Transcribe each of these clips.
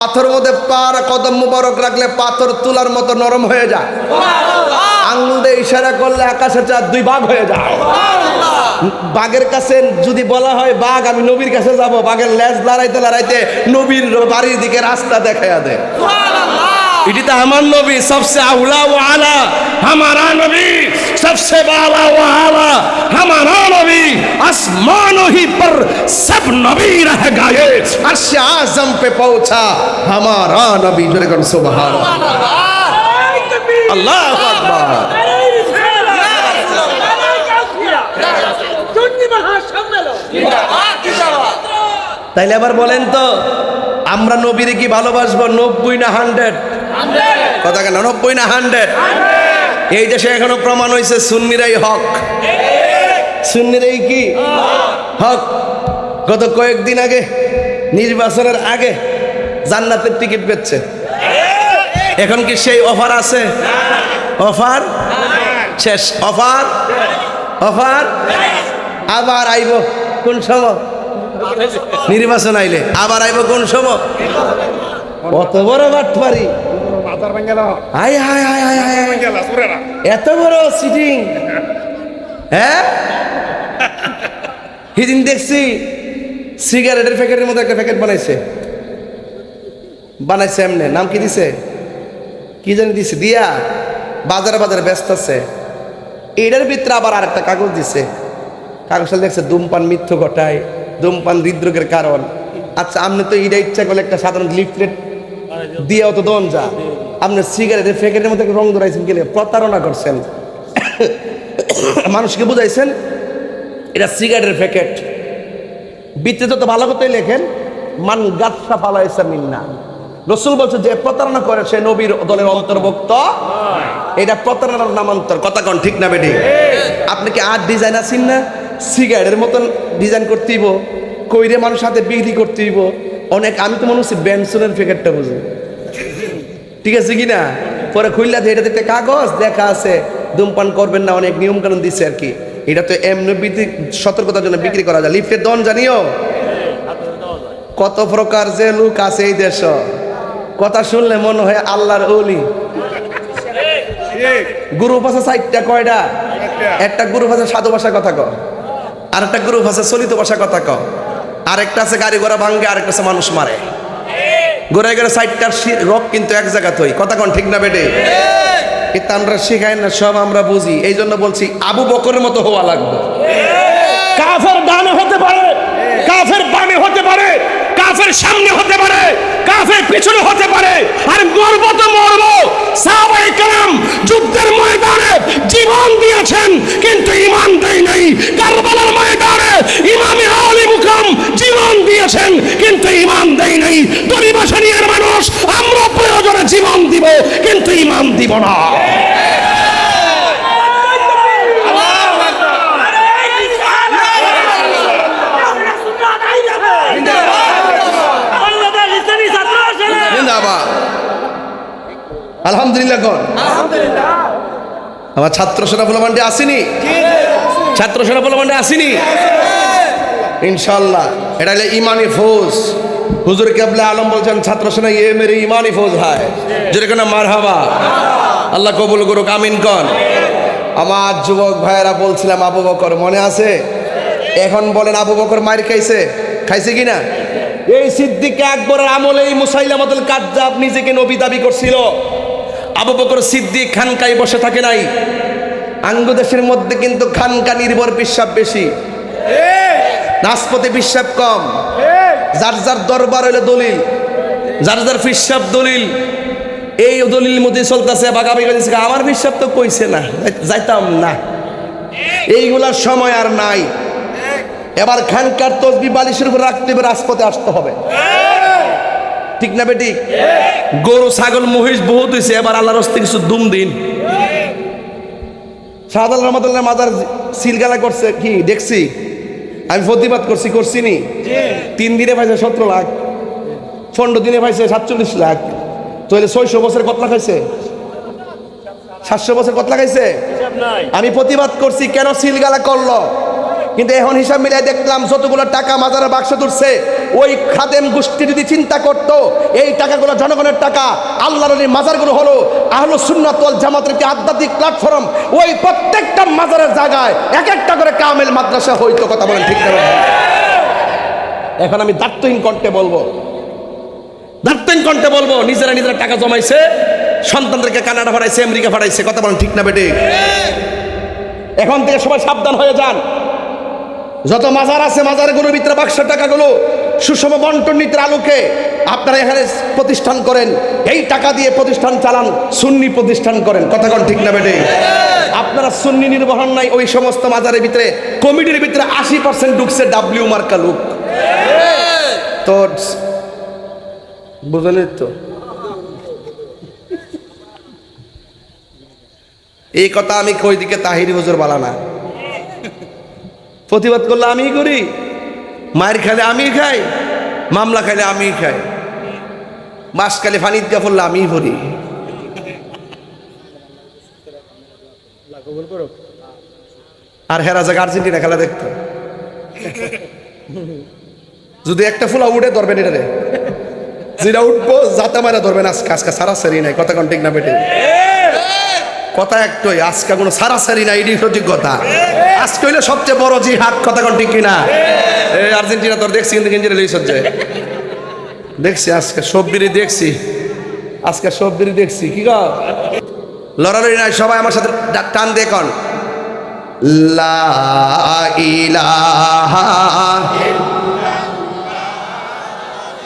পাথর মধ্যে পার কদম মুবারক রাখলে পাথর তুলার মতো নরম হয়ে যায়। আঙ্গুল দিয়ে ইশারা করলে আকাশের চাঁদ দুই ভাগ হয়ে যায়। বাঘের কাছে যদি বলা হয় বাঘ আমি নবীর কাছে যাব, বাঘের লেজ লড়াইতে লড়াইতে নবীর বাড়ির দিকে রাস্তা দেখাইয়া দেয়। এটি তো আমার নবী, সবসে আউলা ও আলা हमारा नबी, सबसे बाला व आला हमारा नबी, आसमानों ही पर सब नबी रह गए, अर्श आज़म पे पहुंचा हमारा नबी। जोरे करो सुभान अल्लाह, अल्लाहु अकबर। তাইলে আবার বলেন তো আমরা নবীরে কি ভালোবাসবো 90 না 100? কথা কেন 90 না 100? এই দেশে এখনো প্রমাণ হয়েছে সুন্নিরাই হক। সুন্নিরাই কি হক? গত কয়েকদিন আগে নির্বাচনের আগে জান্নাতের টিকিট পেচ্ছে। এখন কি সেই অফার আছে? অফার শেষ। অফার অফার আবার আইব কোন সময়? নির্বাচন আইলে আবার আইব কোন সময়? কত বড় বাটপারি! High high high high high, এত বড় সিটিং! হ্যাঁ, সেদিন দেখছি সিগারেটের প্যাকেটের মধ্যে একটা প্যাকেট বানাইছে। এমনি নাম কি দিছে, কি জানি দিছে, দিয়া বাজারে বাজারে ব্যস্ত আছে। এটার ভিতরে আবার আরেকটা কাগজ দিছে। কাগজটা দেখছে ধূমপান মৃত্যু ঘটায়, ধূমপান হৃদরোগের কারণ। আচ্ছা, আপনি তো এটা ইচ্ছা করলে একটা সাধারণ লিফলেট দিয়েও তো দন যা, আপনি সিগারেটের প্যাকেটের মধ্যে রং ধরাইছেন, গেলে প্রতারণা করছেন, মানুষকে বুঝাইছেন এটা সিগারেটের প্যাকেট। ভিতরে তো ভালো কথাই লেখেন, মান গাছটা ফালাইছে মিন্না। রসুল বলছে যে প্রতারণা করে সে নবীর দলের অন্তর্ভুক্ত। এটা প্রতারণার নামান্তর। কথা কন ঠিক না বেটি? আপনি কি আর ডিজাইন আছেন না? সিগারেটের মতন ডিজাইন করতে হইব, কইরে মানুষ হাতে বিক্রি করতে হইব অনেক। আমি তো মনে হচ্ছে বেনসনের প্যাকেটটা বুঝি, ঠিক আছে কি না? পরে খুললা এটা দেখতে কাগজ দেখা আছে ধূমপান করবেন না, অনেক নিয়ম কানুন দিচ্ছে আর কি। এটা তো এমনি সতর্কতার জন্য বিক্রি করা যায়। লিফটের দন জানিও কত প্রকার যে লোক আছে এই দেশ। কথা শুনলে মনে হয় আল্লাহর ওলি। গ্রুপ আছে 4টা, কয়টা? একটা গ্রুপ আছে সাধু ভাষা কথা কয়, আর একটা গ্রুপ আছে চলিত ভাষা কথা কয়, আরেকটা আছে গাড়ি ঘোড়া ভাঙ্গে, আরেকটা আছে মানুষ মারে। ঘোড়ায় ঘোড়া 4টার রক কিন্তু এক জায়গা থই। কথা কন ঠিক না বেটে? এটা আমরা শিখাই না, সব আমরা বুঝি। এই জন্য বলছি আবু বকরের মতো হওয়া লাগবে। কাফের ডানে হতে পারে, কাফের বামে হতে পারে, কাফের সামনে হতে পারে, কাফের পিছনে হতে পারে, আর মরবো তো মরবো। সাহাবায়ে কেরাম যুদ্ধের ময়দানে জীবন দিয়েছেন কিন্তু ঈমান দেয় নাই। কারবালার ময়দানে ইমামে আলী মুকাম জীবন দিয়েছেন কিন্তু ঈমান দেয় নাই। দরিবাসানিয়ার মানুষ আমরা প্রয়োজনে জীবন দিব কিন্তু ঈমান দিব না। আলহামদুলিল্লাহ কোন আমার ছাত্র সেনা বলবান্ডে আসেনি? ছাত্র সেনা বলবান্ডে আসেনি ইনশাআল্লাহ। এটা হলো ইমানি ফৌজ। হুজুর কেবলা আলম বলছেন ছাত্র সেনা ये मेरी ইমানি ফৌজ है। যেরকম মারহাবা, আল্লাহ কবুল করুক, আমিন কোন। আমার যুবক ভাইয়েরা বলছিলাম আবু বকর মনে আছে? এখন বলেন আবু বকর মার খাইছে? খাইছে কিনা? এই সিদ্দিক আকবরের আমলে এই মুসাইলামাতুল কাজ্জাব নিজেকে নবী দাবি করছিল। আবু বকর সিদ্দিক খানকায় বসে থাকে নাই। আঙ্গদেশের মধ্যে কিন্তু খানকা নির্ভর বিশ্বাস বেশি, নাশপতি বিশ্বাস কম। যার যার দরবার হইলে দলিল, যার যার বিশ্বাস দলিল। এই দলিল মধ্যে চলতেছে বাগাবাগি করতেছে, আমার বিশ্বাস তো কইছে না, যাইতাম না। এইগুলার সময় আর নাই। এবার খানকার তসবি বালিশের উপর রাখতে হবে, রাজপথে আসতে হবে, ঠিক না বেটি? গরু ছাগল মহিষ বহুত হয়েছে, এবার আল্লাহর হস্তে কিছু দুম দিন। শাহজালাল রহমাতুল্লাহ মাজার সিলগালা করছে কি দেখছি, আমি প্রতিবাদ করছি নি। 3 দিনে পাইছে 17 লাখ, 15 দিনে পাইছে 47 লাখ। তাহলে 600 বছর কত লাখ খাইছে? 700 বছর কত লাখ খাইছে? আমি প্রতিবাদ করছি কেন সিলগালা করলো, কিন্তু এখন হিসাব মিলাই দেখলাম যতগুলো টাকা মাজারের বাক্স তুলছে ওই খাদেম গোষ্ঠী যদি চিন্তা করত এই টাকাগুলো জনগণের টাকা, আল্লাহর ওই মাজারগুলো হলো আহলুস সুন্নাত ওয়াল জামাতের একটি আধ্যাত্মিক প্ল্যাটফর্ম, ওই প্রত্যেকটা মাজারের জায়গায় এক একটা করে কামেল মাদ্রাসা হইতো। কথা বলেন ঠিক না? এখন আমি দায়িত্বহীন কণ্ঠে বলবো নিজেরা টাকা জমাইছে, সন্তানদেরকে কানাডা পাঠাইছে, আমেরিকা পাঠাইছে। কথা বলেন ঠিক না বেটে? এখন থেকে সবাই সাবধান হয়ে যান। যত মাজার আছে মাজারগুলোর ভিতরে বাক্সের টাকাগুলো সুষম বন্টন নীতির আলোকে আপনারা এখানে প্রতিষ্ঠান করেন, এই টাকা দিয়ে প্রতিষ্ঠান চালান, সুন্নি প্রতিষ্ঠান করেন। কথা কোন ঠিক না বেটে? আপনারা সুন্নি নির্বাহন নাই, ওই সমস্ত মাজারের ভিতরে কমিটির ভিতরে 80% ঢুকছে ডাব্লিউ মার্কা লোক। তো বুঝলেন তো, এই কথা আমি কই দিকে তাহিরি হুজুর বলা না, প্রতিবাদ করলে আমি করি, মায়ের খাইলে আমি খাই, মামলা খাইলে আমি খাই, বাস খাইলে ফানি দিয়া পড়লে আমি ভরি। আর হেরা জায়গা আর্জেন্টিনা খেলা দেখতো, যদি একটা ফুলা উঠে ধরবেন এটারে, যেটা উঠবো যাতে মারা ধরবেন। আজকে সারাসারি নাই। কথা কোন ঠিক না বেটে? কথা একটাই, আজকে কোনো সারাসারি নাই, এটি সঠিক কথা। আজকে হইলে সবচেয়ে বড় জিহাদ। কথা কোন ঠিক কিনা? এই আর্জেন্টিনা তোর দেখছি কিন্তু গেঞ্জিরে লই সজ্জে দেখছি, আজকে সববিরি দেখছি, কি গো লড়ালড়ি নাই, সবাই আমার সাথে টান দিয়ে কন লা ইলাহা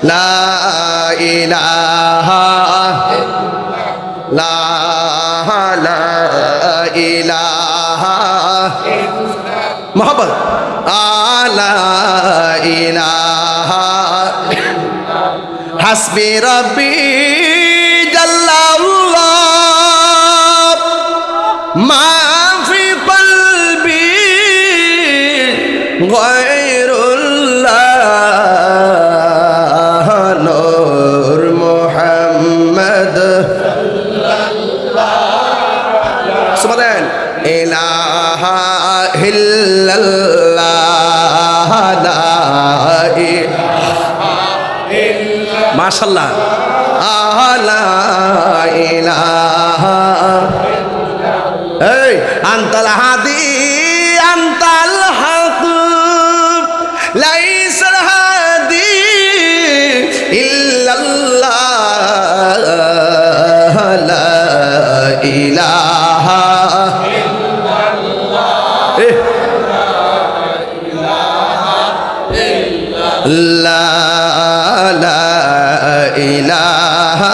লা ইলাহা লা ইলাহা মোহাম্মদ আলা ইলাহা হাসবি রব্বি জাল্লাল্লাহ মা ফি কলবি গায়রুল্লাহ নূর মুহাম্মদ সুবহান ইলাহা ইল্লাল্লাহ লা ইলাহা ইল্লাল্লাহ মাশাআল্লাহ লা ইলাহা এই আনতাল হাদি আনতাল হক লাইসাল হাদি ইল্লাল্লাহ লা ইলাহা লা ইলাহা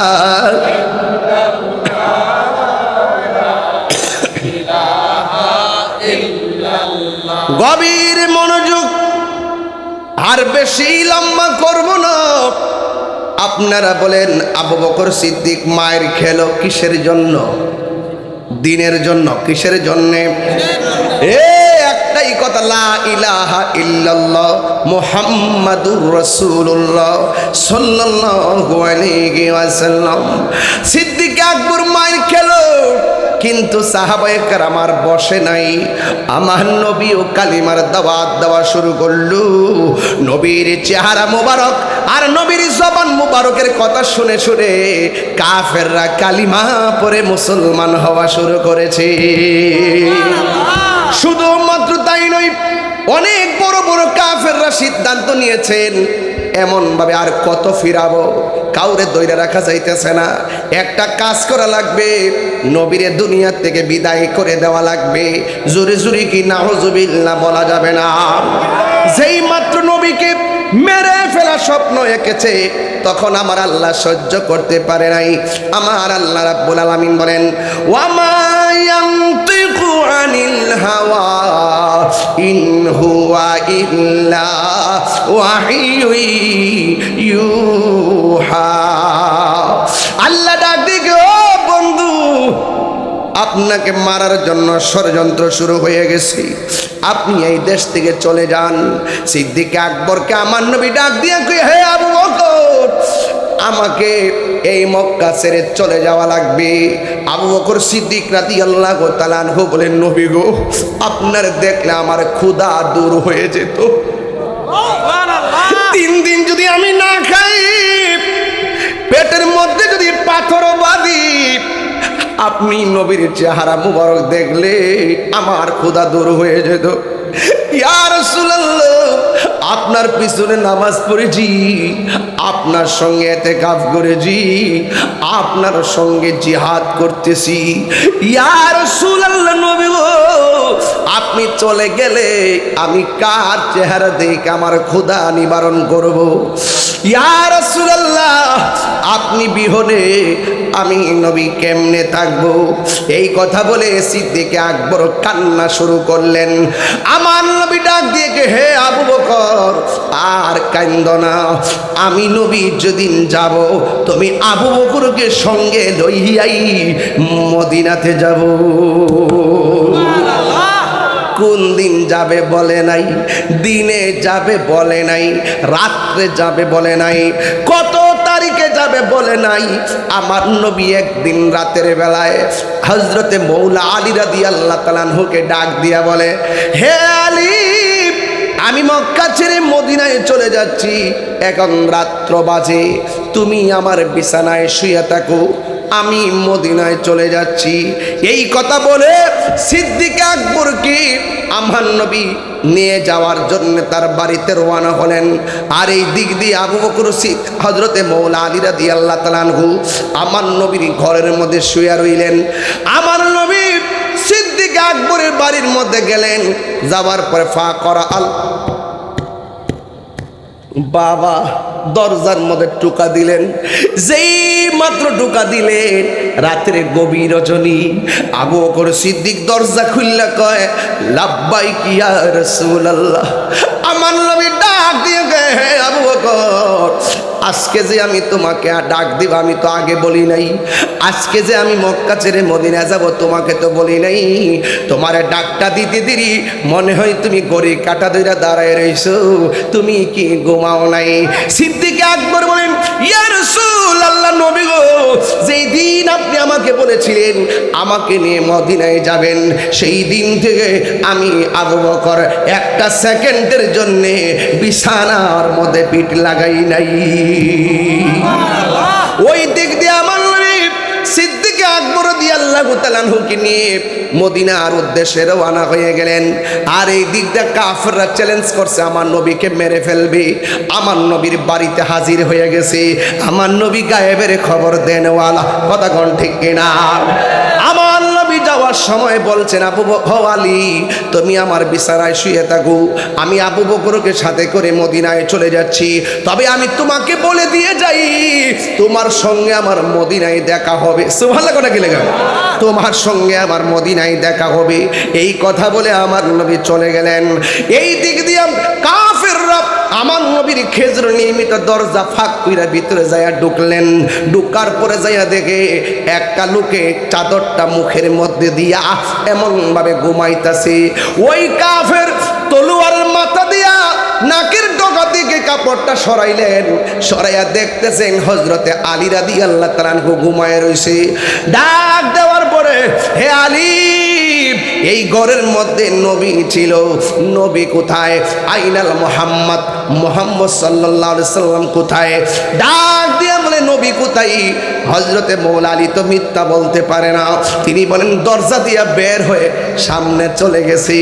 গভীর মনোযোগ, আর বেশি লম্বা করব না। আপনারা বলেন আবু বকর সিদ্দিক মায়ের খেলো কিসের জন্য? দিনের জন্য। কিসের জন্য? একটাই কথা, লা ইলাহা ইল্লাল্লাহ মুহাম্মাদুর রাসূলুল্লাহ সাল্লাল্লাহু আলাইহি ওয়াসাল্লাম। সিদ্দিক আকবর মায়ের খেলো, কিন্তু সাহাবায়ে কেরাম আর বসে নাই। আমার নবীও কালিমার দাওয়াত দেওয়া শুরু করলো। নবীর চেহারা মোবারক আর নবীর জবান মোবারকের কথা শুনে শুনে কাফেররা কালিমা পড়ে মুসলমান হওয়া শুরু করেছে। শুধুমাত্র তাই নয়, অনেক বড় বড় কাফেররা সিদ্ধান্ত নিয়েছেন এমন ভাবে আর কত ফিরাবো, কাউরে দইরা রাখা যাইতেছে না। একটা কাজ করা লাগবে, নবীরে দুনিয়া থেকে বিদায় করে দেওয়া লাগবে। জোরে জোরে কি নাউজুবিল্লাহ বলা যাবে না। যেই মাত্র নবীকে মেরে ফেলা স্বপ্ন এঁকেছে, তখন আমার আল্লাহ সহ্য করতে পারে নাই। আমার আল্লাহ রাব্বুল আলামিন বলেন, ওয়ামা ইয়ানতিকু আনিল হাওয়া ইন হুয়া ইল্লা ওয়াহিয়ু ইউহা। আল্লাহ ডাক দিকে, ও বন্ধু, আপনাকে মারার জন্য ষড়যন্ত্র শুরু হয়ে গেছে, আপনি এই দেশ থেকে চলে যান। সিদ্দিক আকবরকে আমার নবী ডাক দিয়ে কই, হে আবু বকর, আমাকে এই মক্কা ছেড়ে চলে যাওয়া লাগবে। আবু বকর সিদ্দিক রাদিয়াল্লাহু তাআলা আনহু বলেন, নবী গো, আপনার দেখলে আমার ক্ষুধা দূর হয়ে যেত। সুবহানাল্লাহ। দিন যদি আমি না খাই, পেটের মধ্যে যদি পাথর বাঁধি, আপনি নবীর চেহারা মুবারক দেখলে আমার ক্ষুধা দূর হয়ে যেত। ইয়া রাসূলুল্লাহ, আপনার পিছনে নামাজ পড়েছি, আপনার সঙ্গে ইতিকাফ করেছি, আপনার সঙ্গে জিহাদ করতেছি। ইয়া রাসূলুল্লাহ, নবী গো, আপনি চলে গেলে আমি কার চেহারা দেখে আমার ক্ষুধা নিবারণ করব? ইয়া রাসূলুল্লাহ, আপনি বিহনে আমি নবী কেমনে থাকবো? এই কথা বলে সিদ্দিক আকবর কান্না শুরু করলেন। আমার নবী ডাক দিয়ে কে, হে আবু বকর, আর কান্দো না, আমি নবী যেদিন যাব, তুমি আবু বকরকে সঙ্গে লইয়াই মদিনাতে যাব। কোন দিন যাবে বলে নাই, দিনে যাবে বলে নাই, রাত্রে যাবে বলে নাই, কত তারিখে যাবে বলে নাই। আমার নবী একদিন রাতের বেলায় হযরতে মৌলা আলী রাদিয়াল্লাহু তাআলা আনহুকে ডাক দিয়া বলে, হে আলী, আমি মক্কা ছেড়ে মদিনায় চলে যাচ্ছি, এখন রাত্র বাজে, তুমি আমার বিছানায় শুয়ে থাকো, আমি মদিনায় চলে যাচ্ছি। এই কথা বলে সিদ্দিক আকবরকে আমার নবী নিয়ে যাওয়ার জন্য তার বাড়িতে রওনা হলেন। আর এই দিক দিয়ে আবু বকর সিদ্দিক হযরতে মৌলা আলী রাদিয়াল্লাহু তাআলা আনহু আমার নবীর ঘরের মধ্যে শুয়ে রইলেন। আমার নবী সিদ্দিক আকবরের বাড়ির মধ্যে গেলেন, যাওয়ার পরে ফা করা আল বাবা দরজার মধ্যে টোকা দিলেন। যেই মাত্র টোকা দিলেন, রাতের গভীর রজনী, আবু বকর সিদ্দিক দরজা খুললা কয়, লাব্বাইক ইয়া রাসূলুল্লাহ। আমার নবী ডাক দিয়ে কয়, হে আবু বকর, আজকে যে আমি তোমাকে ডাক দিব আমি তো আগে বলি নাই, আজকে যে আমি মক্কা ছেড়ে মদিনা যাব তোমাকে তো বলি নাই, তোমার ডাকটা দিতে দেরি মনে হয় তুমি গড়ি কাটা ধরে দাঁড়ায় রইছো, তুমি কি ঘুমাও নাই? সিদ্দিক আকবর বলেন, ইয়া রাসূলুল্লাহ, নবী গো, যেই দিন আপনি আমাকে বলেছিলেন আমাকে নিয়ে মদিনায় যাবেন, সেই দিন থেকে আমি আবু বকর একটা সেকেন্ডের জন্য বিছানার মধ্যে পিঠ লাগাই নাই। ওই দিক দিয়ে আমার নবী সিদ্দিক আকবর রাদিয়াল্লাহু তাআলা আনহুকে নিয়ে মদিনার উদ্দেশ্যে রওনা হয়ে গেলেন। আর এই দিক দিয়ে কাফেররা চ্যালেঞ্জ করছে আমার নবীকে মেরে ফেলবে। আমার নবীর বাড়িতে হাজির হয়ে গেছে। আমার নবী গায়েবের খবর দেনওয়ালা, কথা কোন ঠিক কিনা? আমার নবী যাওয়ার সময় বলছেন, আবু বকর, আলী, তুমি আমার বিছানায় শুয়ে থাকো, আমি আবু বকরকে সাথে করে মদিনায় চলে যাচ্ছি, তবে আমি তোমাকে বলে দিয়ে যাই, তোমার সঙ্গে আমার মদিনায় দেখা হবে। সুবহানাল্লাহ, কথা কি লেগে? তোমার সঙ্গে আমার মদিনায় দেখা হবে। এই কথা বলে আমার নবী চলে গেলেন। এই দিক দিয়ে কাফেররা আমার নবীর খেজুর নির্মিত দরজা ফাঁক কইরা ভিতরে যাইয়া ঢুকলেন। ঢুকার পরে যাইয়া দেখে একটা লোকে চাদরটা মুখের মধ্যে দিয়া এমন ভাবে ঘুমাইতাছে। ওই কাফের তলোয়ারের মাথা দিয়া নাকের ডগা থেকে কাপড়টা সরাইলেন, সরাইয়া দেখতেছেন হযরতে আলী রাদিয়াল্লাহু তাআলা আনহু ঘুমায় রইছে। ডাক দেওয়ার পরে, হে আলী, এই ঘরের মধ্যে নবী ছিল, নবী কোথায়? আইনাল মুহাম্মদ, মুহাম্মদ সাল্লাল্লাহু আলাইহি সাল্লাম কোথায়? ডাক দিয়ে বলে, নবী কোথায়? হযরতে মৌলা আলী তো মিথ্যা বলতে পারে না, তিনি বলেন দরজা দিয়ে বের হয়ে সামনে চলে গেছে।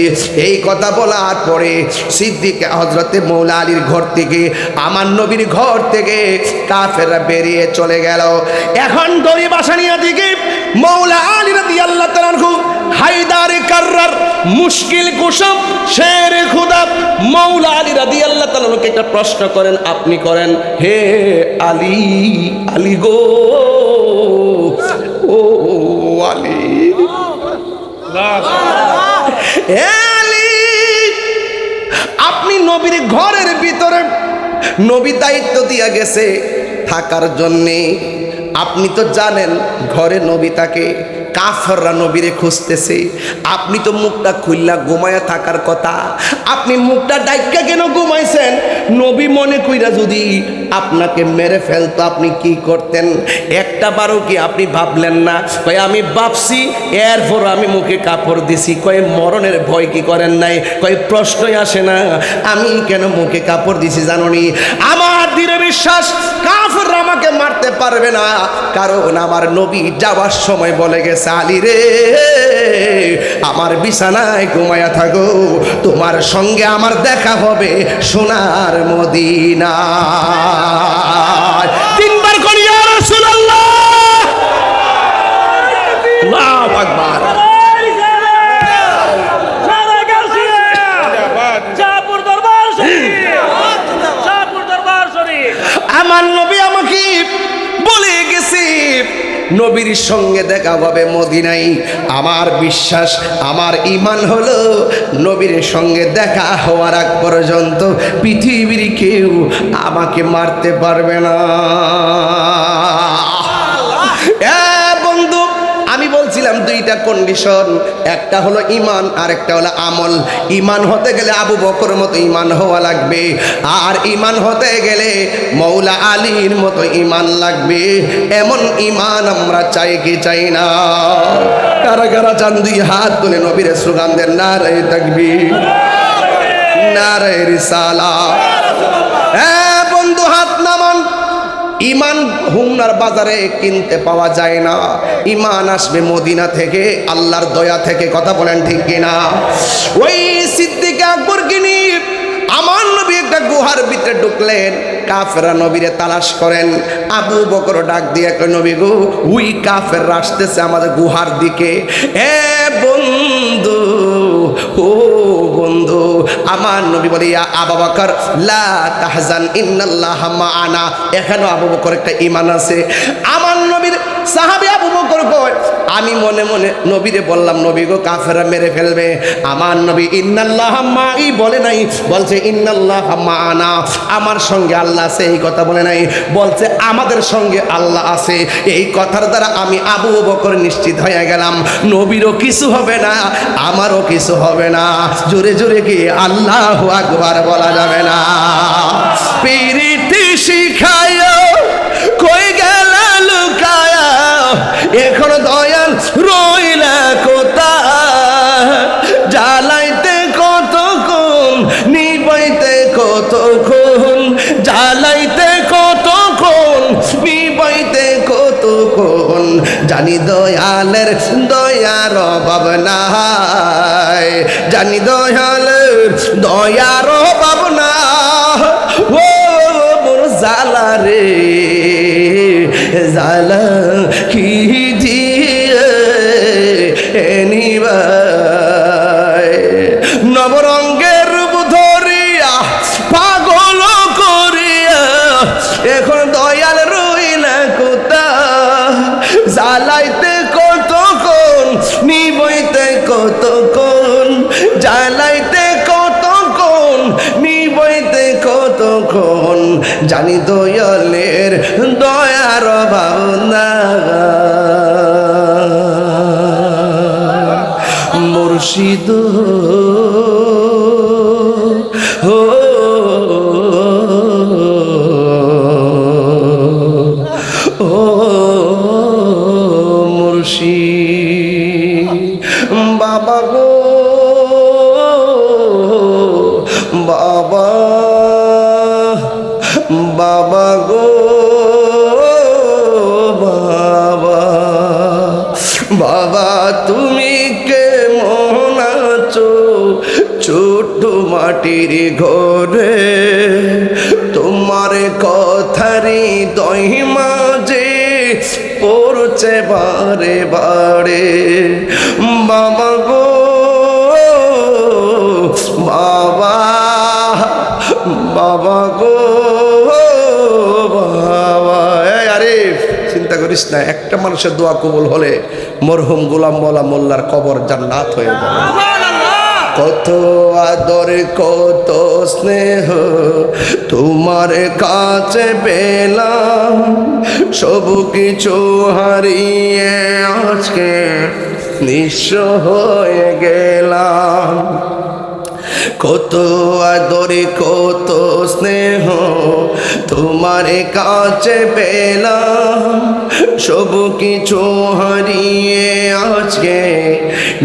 এই কথা বলার পরে সিদ্দিক হযরতে মৌলা আলীর ঘর থেকে, আমার নবীর ঘর থেকে কাফেররা বেরিয়ে চলে গেল। এখন দড়ি বাসানিয়া দিকে মৌলা আলী রাদিয়াল্লাহু তাআলা আনহু হায়দারে কাররার, মুশকিল কুশব, শেরে খুদা মৌলা আলী রাদিয়াল্লাহু তাআলা আনহুকে একটা প্রশ্ন করেন, আপনি করেন, হে আলী, আলী গো, ও আলী, আলী, আপনি নবীর ঘরের ভিতরে, নবী দায়িত্ব দিয়া গেছে থাকার জন্যে, আপনি তো জানেন ঘরে নবী থাকে, কাফেররা নবীরে খুঁজতেছে, আপনি তো মুখটা খুললা ঘুমায়া থাকার কথা, আপনি মুখটা ডাইকা কেন ঘুমাইছেন? নবী মনে কইরা যদি আপনাকে মেরে ফেলতো আপনি কি করতেন? একটা বারও কি আপনি ভাবলেন না? কয় আমি ভাবছি, এরপর আমি মুখে কাপড় দিছি। কয় মরণের ভয় কি করেন নাই? কয় প্রশ্নই আসে না। আমি কেন মুখে কাপড় দিছি জানোনি? আমার দৃঢ় বিশ্বাস কাফেররা আমাকে মারতে পারবে না, কারণ আমার নবী যাওয়ার সময় বলে গেছে, আলী রে আমার বিছানায় ঘুমায়া থাকো, তোমার সঙ্গে আমার দেখা হবে সোনার মদিনা। তিনবার করি ইয়া রাসূলুল্লাহ, আল্লাহু আকবার। আমার নবী আমাকে বলে গেছে নবীর সঙ্গে দেখা হবে মদিনায়। আমার বিশ্বাস, আমার ঈমান হলো নবীর সঙ্গে দেখা হওয়ার আগ পর্যন্ত পৃথিবীর কেউ আমাকে মারতে পারবে না। বন্ধু, আমি বলছিলাম দুইটা কন্ডিশন, একটা হলো ঈমান আর একটা হলো আমল। ঈমান হতে গেলে আবু বকর মতো ঈমান হওয়া লাগবে, আর ঈমান হতে গেলে মৌলা আলীর মতো ঈমান লাগবে। এমন ঈমান আমরা চাই কি চাই না? কারা কারা চান দুই হাত তুলে নবীর স্লোগান দেন, নারে তাকবীর, নারে রিসালাত। হ্যাঁ বন্ধু, হাত নামান। ঈমান হুমনার বাজারে কিনতে পাওয়া যায় না, ঈমান আসবে মদিনা থেকে, আল্লাহর দয়া থেকে। কথা বলেন ঠিক কিনা? ওই সিদ্দিক আকবর কিনি আমার নবী একটা গুহার ভিতরে ঢুকলেন, কাফেররা নবীরে তালাশ করেন। আবু বকর ডাক দিয়ে কয়, নবী গো, ওই কাফেররা আসতেছে আমাদের গুহার দিকে। এ বন্ধু, ও বন্ধু, আমার নবী বলে, ইয়া আবু বকর লা তাহজান ইন্নাল্লাহা মাআনা। এখানে আবু বকর একটা ঈমান আছে। আমার নবীর সাহাবী আবু বকর কয়, আমি মনে মনে নবীরে বললাম, নবী গো কাফেররা মেরে ফেলবে। আমার নবী ইন্নাল্লাহা মাই বলে নাই, বলছে ইন্নাল্লাহা মাআনা, আমার সঙ্গে আল্লাহ আছে। এই কথা বলে নাই, বলছে আমাদের সঙ্গে আল্লাহ আছে। এই কথার দ্বারা আমি আবু বকর নিশ্চিত হয়ে গেলাম নবীরও কিছু হবে না, আমারও কিছু হবে না। জোরে জোরে কি আল্লাহু আকবার বলা যাবে না? পিরিতি শিখায় কই গেল লুকায়া, এখন দয়াল রইলা কোথায়? জ্বালাইতে কতক্ষণ, নিবাইতে কতক্ষণ, জ্বালাইতে কতক্ষণ, নিবাইতে কতক্ষণ। জানি দয়ালের দয়ার অভাব নাই, জানি দয়ালের দয়ার অভাব না। ও মোর জালা রে জালা কি দিয়ে নিবাই, নবরঙ্গের রূপ ধরিয়া পাগল করিয়া, এখন দয়াল রইলা কোথায়? জ্বালাইতে কতক্ষণ, নিবইতে কতক্ষণ, জ্বালাইতে কতক্ষণ, নিবইতে কতক্ষণ। জানি দয়ালের দয়ার অভাব নাই, মুর্শিদ হো ও মুর্শিদ। বাবা গো বাবা, বাবা গো বাবা, বাবা তুমি কেমন আছো? ছোট্ট মাটির ঘরে তোমার কথারি দই মাঝে পড়ছে বারে বারে। বাবা গো বাবা, বাবা গো বাবা। আরে চিন্তা করিস না, একটা মানুষের দোয়া কবুল হলে মরহুম গোলাম মওলা মোল্লার কবর জান্নাত হয়ে যাবে। কত আদর কত স্নেহ তোমার কাছে পেলাম, সব কিছু হারিয়ে আজকে নিঃস্ব হয়ে গেলাম। কত আদরে কত স্নেহ তোমার কাছে পেলাম, সব কিছু হারিয়ে আজকে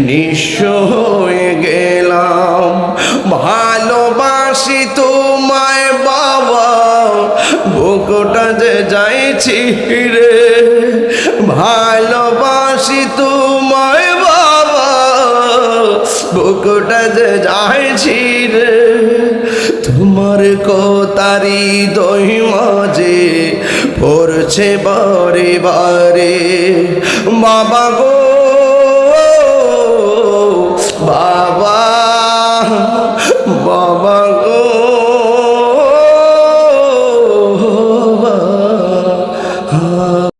নিঃস্ব হয়ে গেলাম। ভালোবাসি তোমায় বাবা, বুকটা যে যাইছি রে, ভালোবাসি তোমায় বাবা, বুকটা যে যাইছি রে। তোমার কোতারি দই মাঝে পড়ছে বারে বারে, বাবা গো বাবা, বাবা গো